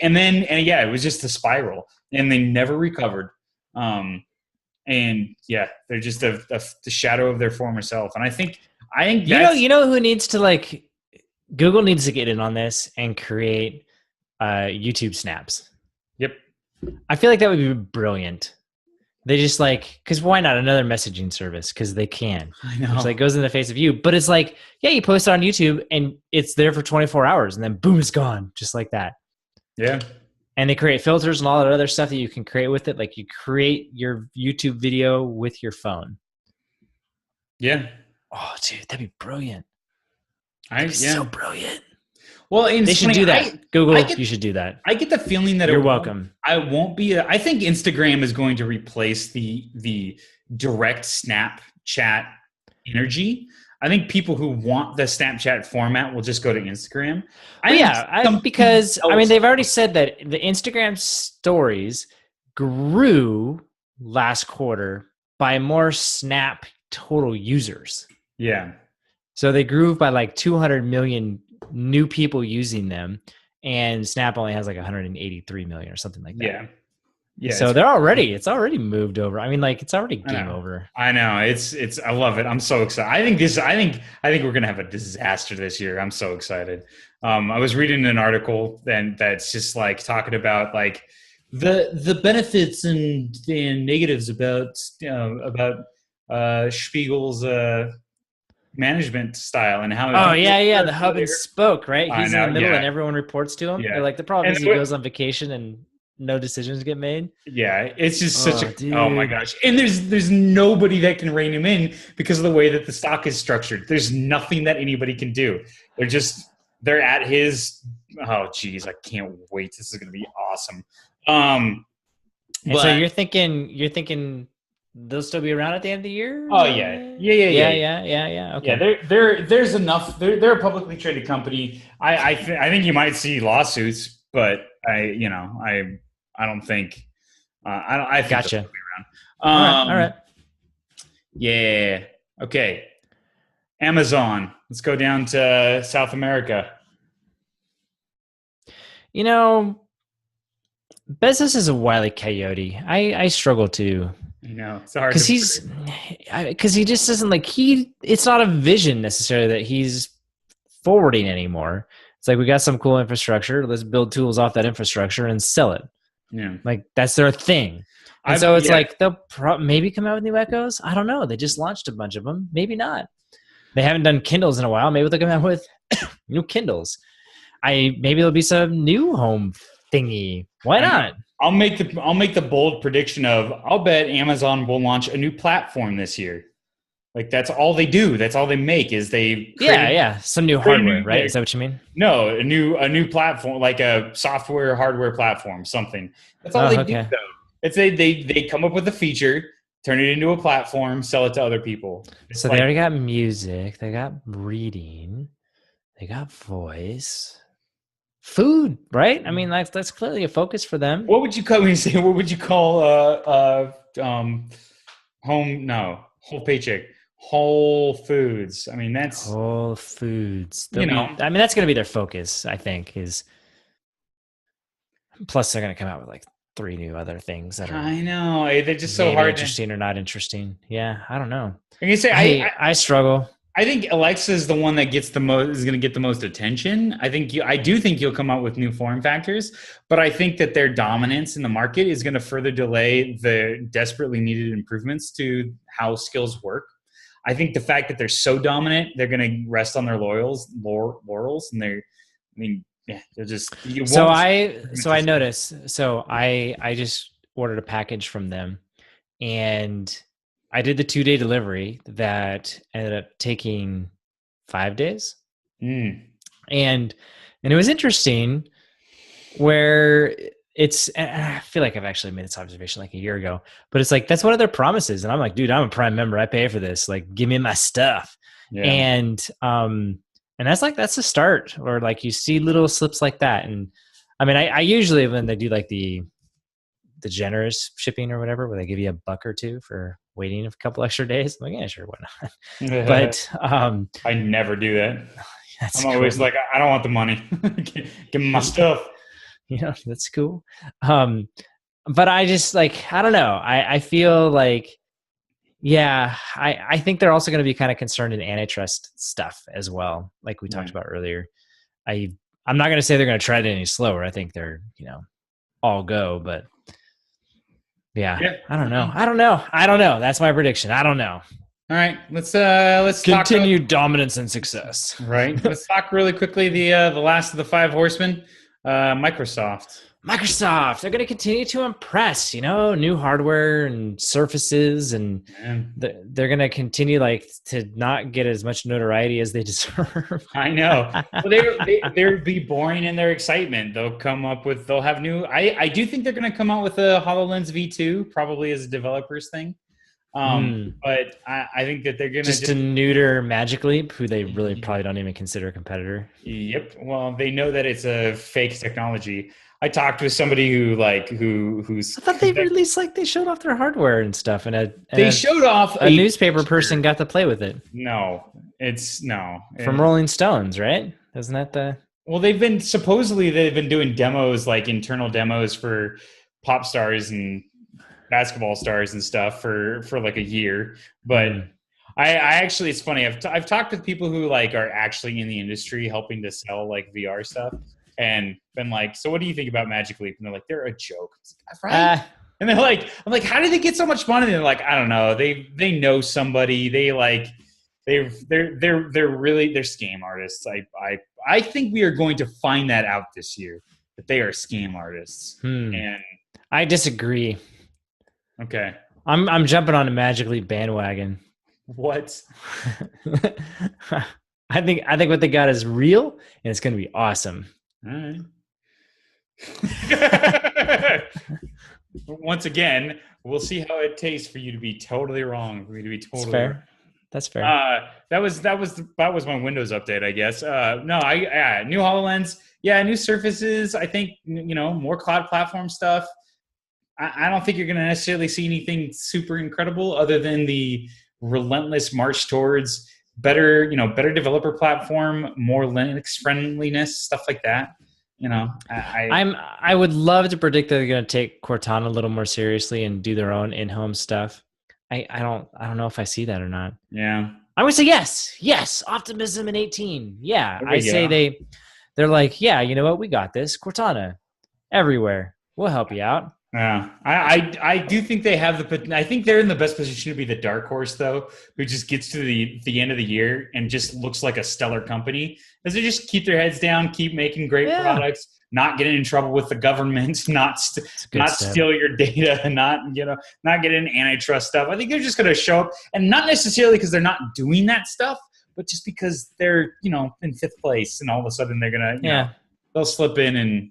and it was just a spiral, and they never recovered. And yeah, they're just the shadow of their former self, and I think you know who needs to Google needs to get in on this and create YouTube snaps. Yep. I feel like that would be brilliant. They just because why not another messaging service? Because they can. I know. Which goes in the face of you. But it's you post it on YouTube and it's there for 24 hours and then boom, it's gone. Just like that. Yeah. And they create filters and all that other stuff that you can create with it. Like you create your YouTube video with your phone. Yeah. Oh, dude, that'd be brilliant. So brilliant. Well, they should do that. Google, you should do that. I get the feeling that you're welcome. I won't be. I think Instagram is going to replace the direct Snapchat energy. I think people who want the Snapchat format will just go to Instagram. Because they've already said that the Instagram stories grew last quarter by more Snap total users. Yeah. So they grew by 200 million new people using them, and Snap only has 183 million or something like that. Yeah. Yeah. So it's already moved over. It's already game over. I know. It's I love it. I'm so excited. I think we're going to have a disaster this year. I'm so excited. I was reading an article that's just talking about the benefits and negatives about Spiegel's management style and how. The hub and spoke, right? He's in the middle and everyone reports to him. Yeah. They're the problem is he goes on vacation and no decisions get made. Yeah, it's just oh my gosh. And there's nobody that can rein him in because of the way that the stock is structured. There's nothing that anybody can do. They're at his. Oh geez, I can't wait. This is going to be awesome. So you're thinking they'll still be around at the end of the year? Oh yeah. Okay. Yeah, there's enough. They're a publicly traded company. I think you might see lawsuits, but I don't think. I think gotcha. they'll be around. All right. Yeah. Okay. Amazon. Let's go down to South America. Bezos is a wily coyote. I struggle to. It's hard because he just doesn't it's not a vision necessarily that he's forwarding anymore. It's we got some cool infrastructure. Let's build tools off that infrastructure and sell it. Yeah. That's their thing. And so it's they'll maybe come out with new Echoes. I don't know. They just launched a bunch of them. Maybe not. They haven't done Kindles in a while. Maybe they'll come out with new Kindles. Maybe there'll be some new home thingy. Why not? I'll make the bold prediction of I'll bet Amazon will launch a new platform this year. That's all they do. That's all they make is they some new hardware, right? Is that what you mean? No, a new platform, like a software hardware platform, something. That's all they do though. It's they come up with a feature, turn it into a platform, sell it to other people. So they already got music, they got reading, they got voice. Food, right? That's clearly a focus for them. What would you call whole paycheck? Whole Foods. That's Whole Foods. That's going to be their focus, I think, is plus they're going to come out with 3 new other things that are I know. They're just so hard interesting or not interesting. Yeah, I don't know. And you say I struggle. I think Alexa is the one that is going to get the most attention. I do think you'll come out with new form factors, but I think that their dominance in the market is going to further delay the desperately needed improvements to how skills work. I think the fact that they're so dominant, they're going to rest on their laurels, and they're just you So won't. I noticed. So I just ordered a package from them, and I did the 2-day delivery that ended up taking 5 days. Mm. And it was interesting where and I feel like I've actually made this observation like a year ago, but it's like, that's one of their promises. And I'm like, dude, I'm a Prime member. I pay for this. Like, give me my stuff. Yeah. And that's the start, or like you see little slips like that. And I mean, I usually, when they do like the generous shipping or whatever, where they give you $1 or $2 for waiting a couple extra days, I'm like, yeah, sure, why not? But I never do that. I'm always like, I don't want the money. Give me my stuff. That's cool. But I just like, I don't know. I feel like, yeah, I think they're also going to be kind of concerned in antitrust stuff as well, like we talked about earlier. I'm not going to say they're going to try it any slower. I think they're, all go, but yeah. I don't know. That's my prediction. I don't know. All right, let's continue dominance and success. Right. Let's talk really quickly the last of the 5 horsemen, Microsoft. They're going to continue to impress, new hardware and surfaces, and they're going to continue to not get as much notoriety as they deserve. I know. Well, they'll be boring in their excitement. They'll have new. I do think they're going to come out with a HoloLens V2, probably as a developer's thing. But I think that they're going to neuter Magic Leap, who they really probably don't even consider a competitor. Yep. Well, they know that it's a fake technology. I talked with somebody who's. I thought they released they showed off their hardware and stuff, and showed off a newspaper person got to play with it. No, from Rolling Stones, right? Isn't that the? Well, they've been doing demos, internal demos for pop stars and basketball stars and stuff for like a year, but I actually, it's funny. I've talked with people who are actually in the industry helping to sell VR stuff, and been like, so what do you think about Magic Leap? And they're like, they're a joke. Like, right? And they're like, I'm like, how did they get so much money? And they're like, I don't know. They know somebody. They're scam artists. I think we are going to find that out this year, that they are scam artists. And I disagree. Okay. I'm jumping on a Magic Leap bandwagon. What? I think what they got is real, and it's going to be awesome. All right. Once again, we'll see how it tastes for you to be totally wrong. For me to be totally fair. That's fair. That was my Windows update, I guess. New HoloLens, new surfaces. I think more cloud platform stuff. I don't think you're going to necessarily see anything super incredible other than the relentless march towards better developer platform, more Linux friendliness, stuff like that. I would love to predict that they're going to take Cortana a little more seriously and do their own in-home stuff. I don't know if I see that or not. Yeah. I would say yes, optimism in 18. Yeah, I say they're like, yeah, you know what, we got this. Cortana everywhere. We'll help you out. Yeah, I do think they have I think they're in the best position to be the dark horse, though, who just gets to the end of the year and just looks like a stellar company, as they just keep their heads down, keep making great products, not getting in trouble with the government, not steal your data, and not get in antitrust stuff. I think they're just going to show up, and not necessarily because they're not doing that stuff, but just because they're in 5th place, and all of a sudden they're going to they'll slip in and.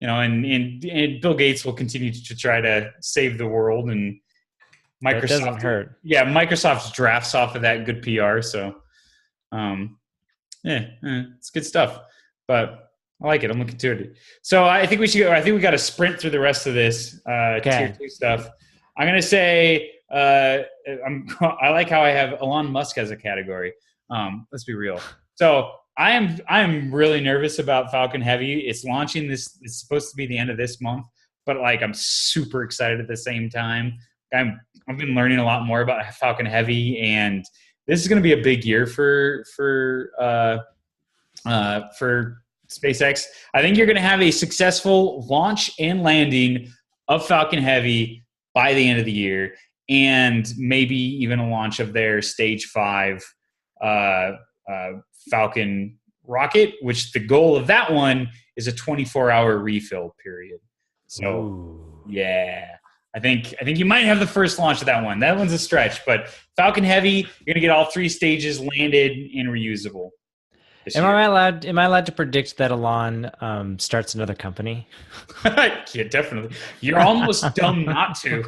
And Bill Gates will continue to try to save the world, and Microsoft that doesn't hurt. Yeah, Microsoft drafts off of that good PR. So, it's good stuff. But I like it. I'm looking to it. So I think we got to sprint through the rest of this tier 2 stuff. I'm gonna say I like how I have Elon Musk as a category. Let's be real. So. I'm really nervous about Falcon Heavy. It's launching it's supposed to be the end of this month, but I'm super excited at the same time. I've been learning a lot more about Falcon Heavy, and this is going to be a big year for SpaceX. I think you're going to have a successful launch and landing of Falcon Heavy by the end of the year. and maybe even a launch of their Stage 5 Falcon rocket, which the goal of that one is a 24-hour refill period. So, Ooh. yeah. I think you might have the first launch of that one. That one's a stretch, but Falcon Heavy, you're gonna get all 3 stages landed and reusable. Am I allowed to predict that Elon starts another company? Yeah, definitely. You're almost dumb not to.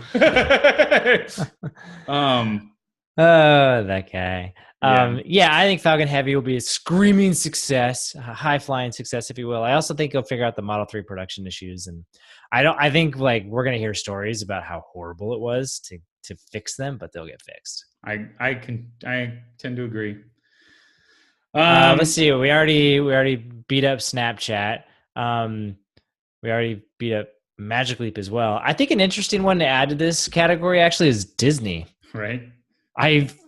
That guy. Yeah. I think Falcon Heavy will be a screaming success, a high flying success, if you will. I also think he'll figure out the Model 3 production issues, and I think like we're gonna hear stories about how horrible it was to fix them, but they'll get fixed. I tend to agree. Let's see. We already beat up Snapchat. We already beat up Magic Leap as well. I think an interesting one to add to this category actually is Disney. Right.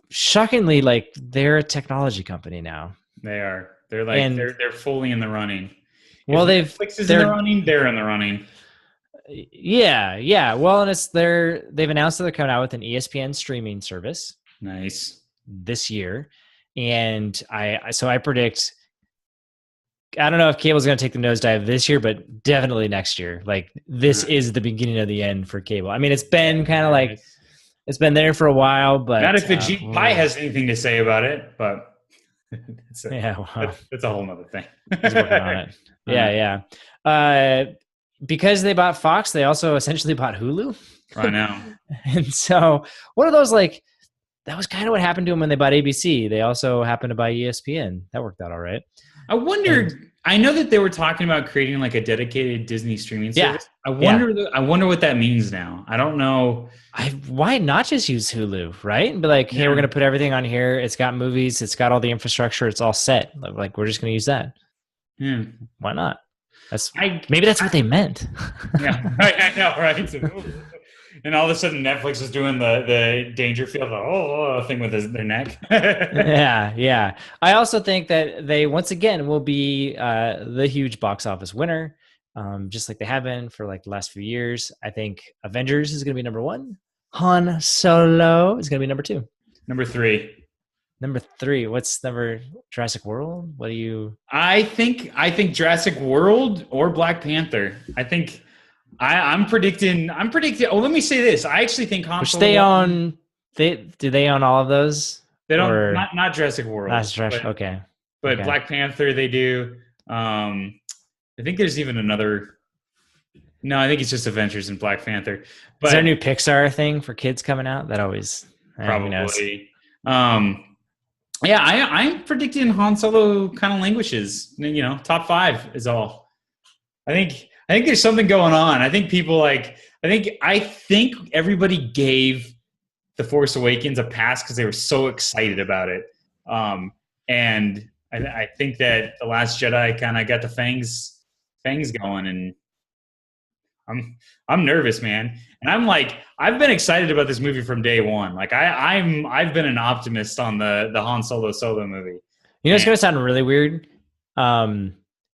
Shockingly, like, they're a technology company now. They are. They're like they're fully in the running. Well, Netflix is in the running. They're in the running. Yeah. Well, and they've announced that they're coming out with an ESPN streaming service. Nice. This year, and I predict. I don't know if cable's going to take the nosedive this year, but definitely next year. Like, this is the beginning of the end for cable. I mean, it's been kind of like it's been there for a while, but not if Ajit Pai has anything to say about it. But that's a whole nother thing. He's working on it. Yeah. Because they bought Fox, they also essentially bought Hulu. I know. And so one of those, like, that was kind of what happened to them when they bought ABC. They also happened to buy ESPN. That worked out all right. I wondered. I know that they were talking about creating like a dedicated Disney streaming service. I wonder what that means now. I don't know. Why not just use Hulu, right? And be like, hey, we're going to put everything on here. It's got movies. It's got all the infrastructure. It's all set. Like, we're just going to use that. Yeah. Why not? Maybe that's what they meant. Yeah, I know, right? And all of a sudden, Netflix is doing the Dangerfield thing with their neck. Yeah. I also think that they once again will be the huge box office winner, just like they have been for like the last few years. I think Avengers is going to be number 1. Han Solo is going to be number 2. Number 3. What's number? Jurassic World? What do you? I think Jurassic World or Black Panther. I think. I'm predicting. Oh, let me say this. I actually think Han Solo. Do they own all of those? They don't. Not Jurassic World. Not Jurassic. Okay. But Black Panther, they do. I think there's even another. No, I think it's just Avengers and Black Panther. But is there a new Pixar thing for kids coming out? That always probably. I'm predicting Han Solo kind of languishes. You know, top 5 is all. I think there's something going on. I think people I think everybody gave The Force Awakens a pass because they were so excited about it. And I think that The Last Jedi kind of got the fangs going, and I'm nervous, man. And I've been excited about this movie from day one. Like I've been an optimist on the Han Solo movie. You know, it's gonna sound really weird.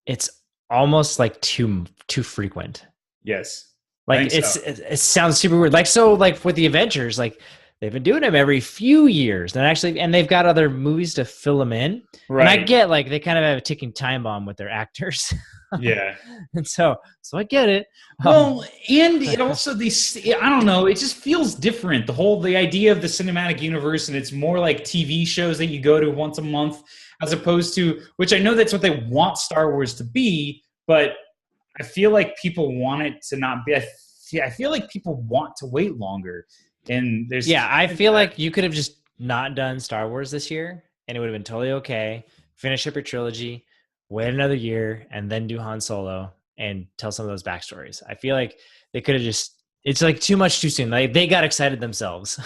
It's almost like too frequent. Yes. Like it sounds super weird. Like, so like with the Avengers, like they've been doing them every few years, and they've got other movies to fill them in. Right. And I get like they kind of have a ticking time bomb with their actors. Yeah. And so I get it. Well, and it also I don't know, it just feels different. The idea of the cinematic universe, and it's more like TV shows that you go to once a month, as opposed to, which I know that's what they want Star Wars to be, but I feel like people want it to not be. I feel like people want to wait longer. And I feel like you could have just not done Star Wars this year, and it would have been totally okay. Finish up your trilogy, wait another year, and then do Han Solo and tell some of those backstories. I feel like they could have it's like too much too soon. Like they got excited themselves.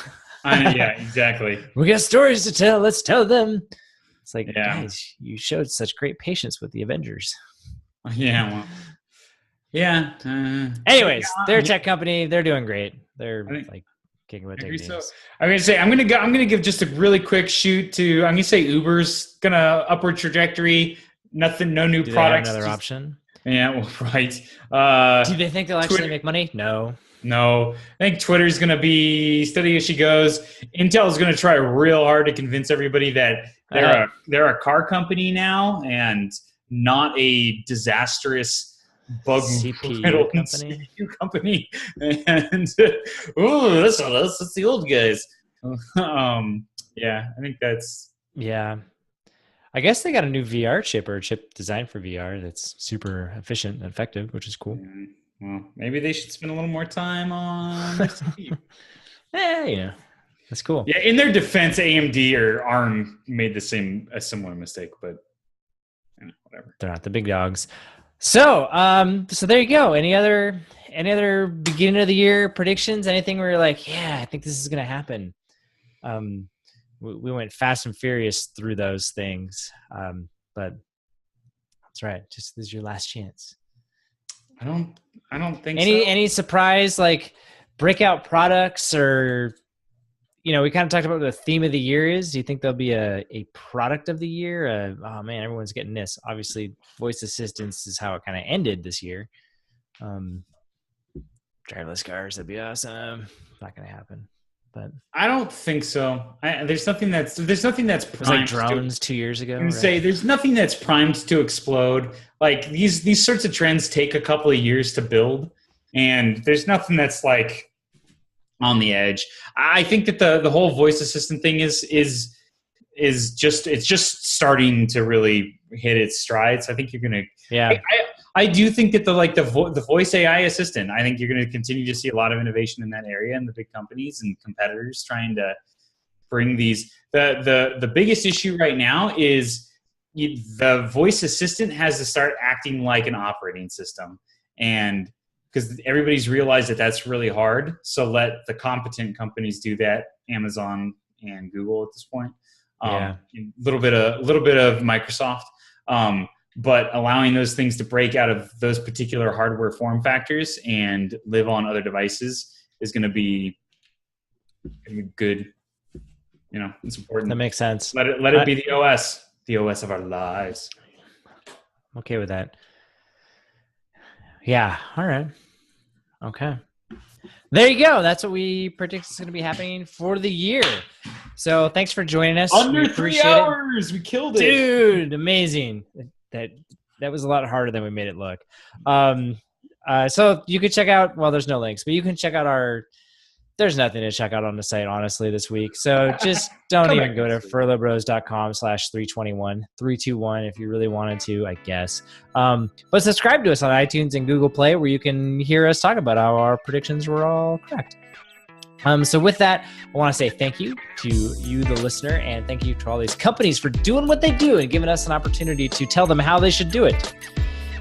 Yeah, exactly. We got stories to tell. Let's tell them. It's like, guys, you showed such great patience with the Avengers. Yeah. Well, yeah. Anyways, they're a tech company. They're doing great. They're kicking with tech names. So I'm gonna say I'm gonna give just a really quick shoot to. I'm gonna say Uber's gonna upward trajectory. Nothing, no new products. Another option. Yeah, well, right. Do they think they'll actually make money? No. No, I think Twitter's going to be steady as she goes. Intel's going to try real hard to convince everybody that they're a car company now and not a disastrous bug CPU riddled company. CPU company. And ooh, that's the old guys. Yeah, I think that's Yeah. I guess they got a new VR chip or a chip designed for VR that's super efficient and effective, which is cool. well, maybe they should spend a little more time on their CPU. Yeah, that's cool. Yeah, in their defense, AMD or ARM made a similar mistake, but whatever. They're not the big dogs. So, so there you go. Any other beginning of the year predictions? Anything where you're like, yeah, I think this is gonna happen. We went fast and furious through those things, but that's right. Just this is your last chance. I don't think so. Any surprise like breakout products or we kind of talked about what the theme of the year is. Do you think there'll be a product of the year? Oh man, everyone's getting this. Obviously, voice assistance is how it kind of ended this year. Driverless cars, that'd be awesome. Not gonna happen. But I don't think so. There's nothing that's primed. It was like drones 2 years ago. Right? Say there's nothing that's primed to explode. Like these sorts of trends take a couple of years to build, and there's nothing that's like on the edge. I think that the whole voice assistant thing is just starting to really hit its strides. I think you're gonna. Yeah. I do think that the voice AI assistant, I think you're going to continue to see a lot of innovation in that area, and the big companies and competitors trying to bring these. The biggest issue right now is the voice assistant has to start acting like an operating system, and because everybody's realized that that's really hard. So let the competent companies do that. Amazon and Google at this point. A little bit of Microsoft. But allowing those things to break out of those particular hardware form factors and live on other devices is going to be good. It's important. That makes sense. Let it be the OS of our lives. I'm okay with that. Yeah. All right. Okay. There you go. That's what we predict is going to be happening for the year. So thanks for joining us. Under 3 hours. We killed it. Dude, amazing. That was a lot harder than we made it look. So you could check out, well, there's no links, but you can check out there's nothing to check out on the site, honestly, this week. So just don't even go to furlobros.com/321, 321 if you really wanted to, I guess. But subscribe to us on iTunes and Google Play where you can hear us talk about how our predictions were all correct. So with that, I want to say thank you to you, the listener, and thank you to all these companies for doing what they do and giving us an opportunity to tell them how they should do it.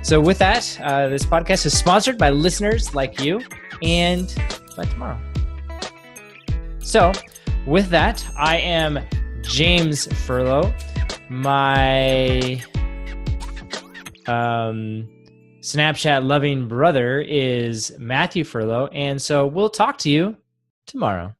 So with that, this podcast is sponsored by listeners like you, and by tomorrow. So with that, I am James Furlo. My Snapchat loving brother is Matthew Furlo, and so we'll talk to you tomorrow.